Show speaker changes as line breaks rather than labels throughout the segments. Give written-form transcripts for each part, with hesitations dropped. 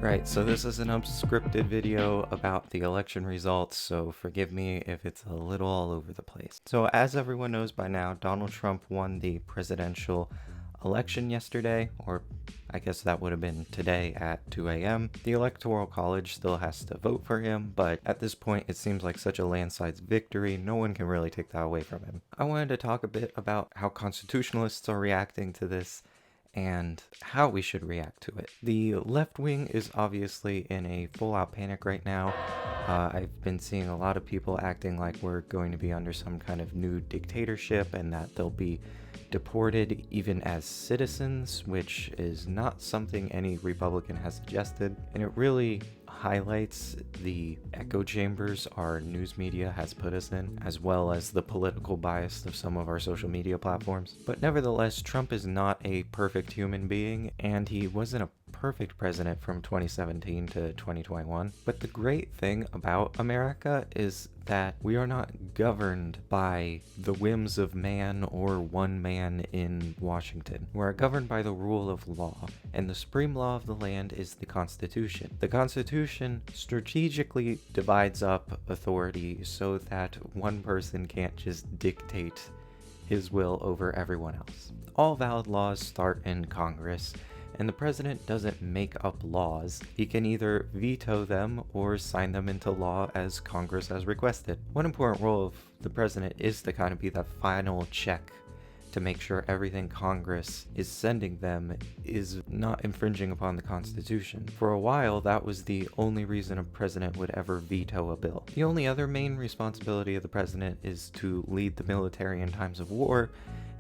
Right, so this is an unscripted video about the election results, so forgive me if it's a little all over the place. So as everyone knows by now, Donald Trump won the presidential election yesterday, or I guess that would have been today at 2 a.m. The Electoral College still has to vote for him, but at this point it seems like such a landslide victory, no one can really take that away from him. I wanted to talk a bit about how constitutionalists are reacting to this and how we should react to it. The left wing is obviously in a full-out panic right now. I've been seeing a lot of people acting like we're going to be under some kind of new dictatorship and that they'll be deported even as citizens, which is not something any Republican has suggested, and it really highlights the echo chambers our news media has put us in, as well as the political bias of some of our social media platforms. But nevertheless, Trump is not a perfect human being, and he wasn't a perfect president from 2017 to 2021. But the great thing about America is that we are not governed by the whims of man or one man in Washington. We are governed by the rule of law, and the supreme law of the land is the Constitution. The Constitution strategically divides up authority so that one person can't just dictate his will over everyone else. All valid laws start in Congress, and the president doesn't make up laws. He can either veto them or sign them into law as Congress has requested. One important role of the president is to kind of be that final check to make sure everything Congress is sending them is not infringing upon the Constitution. For a while, that was the only reason a president would ever veto a bill. The only other main responsibility of the president is to lead the military in times of war,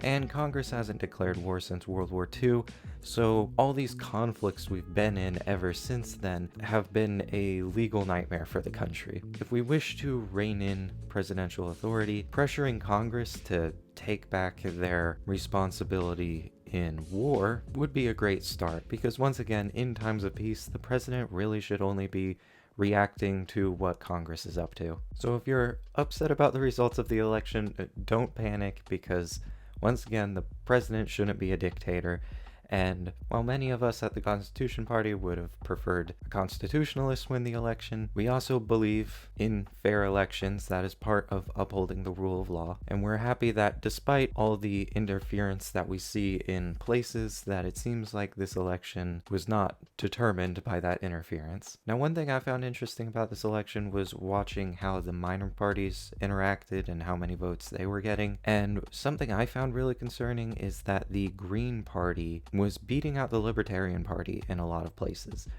and Congress hasn't declared war since World War II, so all these conflicts we've been in ever since then have been a legal nightmare for the country. If we wish to rein in presidential authority, pressuring Congress to take back their responsibility in war would be a great start, because once again, in times of peace, the president really should only be reacting to what Congress is up to. So if you're upset about the results of the election, don't panic, because once again, the president shouldn't be a dictator, and while many of us at the Constitution Party would have preferred a constitutionalist win the election, we also believe in fair elections. That is part of upholding the rule of law, and we're happy that despite all the interference that we see in places, that it seems like this election was not determined by that interference. Now, one thing I found interesting about this election was watching how the minor parties interacted and how many votes they were getting, and something I found really concerning is that the Green Party was beating out the Libertarian Party in a lot of places.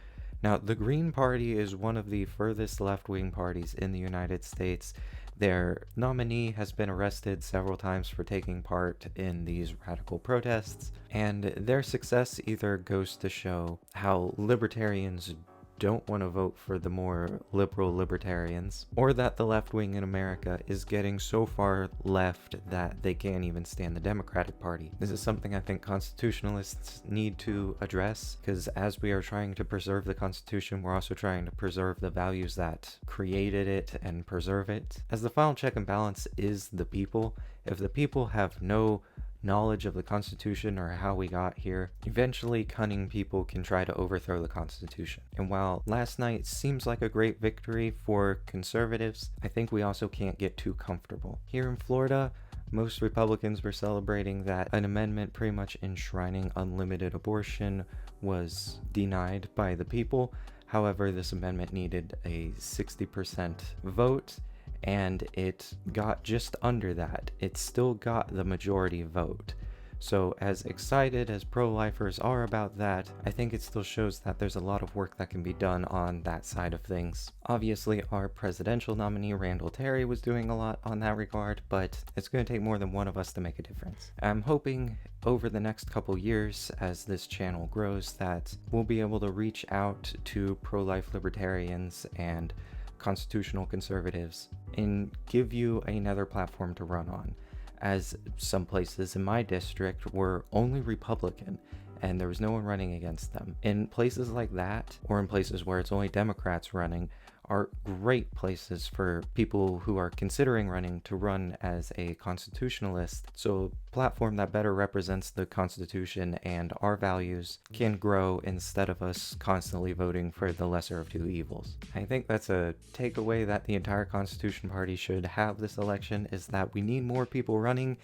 Now, the Green Party is one of the furthest left-wing parties in the United States. Their nominee has been arrested several times for taking part in these radical protests, and their success either goes to show how libertarians don't want to vote for the more liberal libertarians, or that the left wing in America is getting so far left that they can't even stand the Democratic Party. This is something I think constitutionalists need to address, because as we are trying to preserve the Constitution, we're also trying to preserve the values that created it and preserve it. As the final check and balance is the people, if the people have no knowledge of the Constitution or how we got here, eventually cunning people can try to overthrow the Constitution. And while last night seems like a great victory for conservatives, I think we also can't get too comfortable. Here in Florida, most Republicans were celebrating that an amendment pretty much enshrining unlimited abortion was denied by the people. However, this amendment needed a 60% vote, and it got just under that. It still got the majority vote. So as excited as pro-lifers are about that, I think it still shows that there's a lot of work that can be done on that side of things. Obviously, our presidential nominee, Randall Terry, was doing a lot on that regard, but it's going to take more than one of us to make a difference. I'm hoping over the next couple years, as this channel grows, that we'll be able to reach out to pro-life libertarians and constitutional conservatives and give you another platform to run on, as some places in my district were only Republican and there was no one running against them. In places like that, or in places where it's only Democrats running, are great places for people who are considering running to run as a constitutionalist, so a platform that better represents the Constitution and our values can grow instead of us constantly voting for the lesser of two evils. I think that's a takeaway that the entire Constitution Party should have this election, is that we need more people running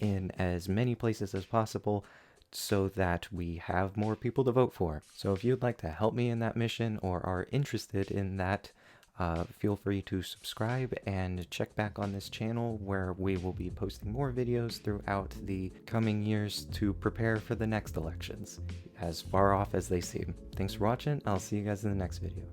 in as many places as possible so that we have more people to vote for. So if you'd like to help me in that mission or are interested in that, feel free to subscribe and check back on this channel where we will be posting more videos throughout the coming years to prepare for the next elections, as far off as they seem. Thanks for watching. I'll see you guys in the next video.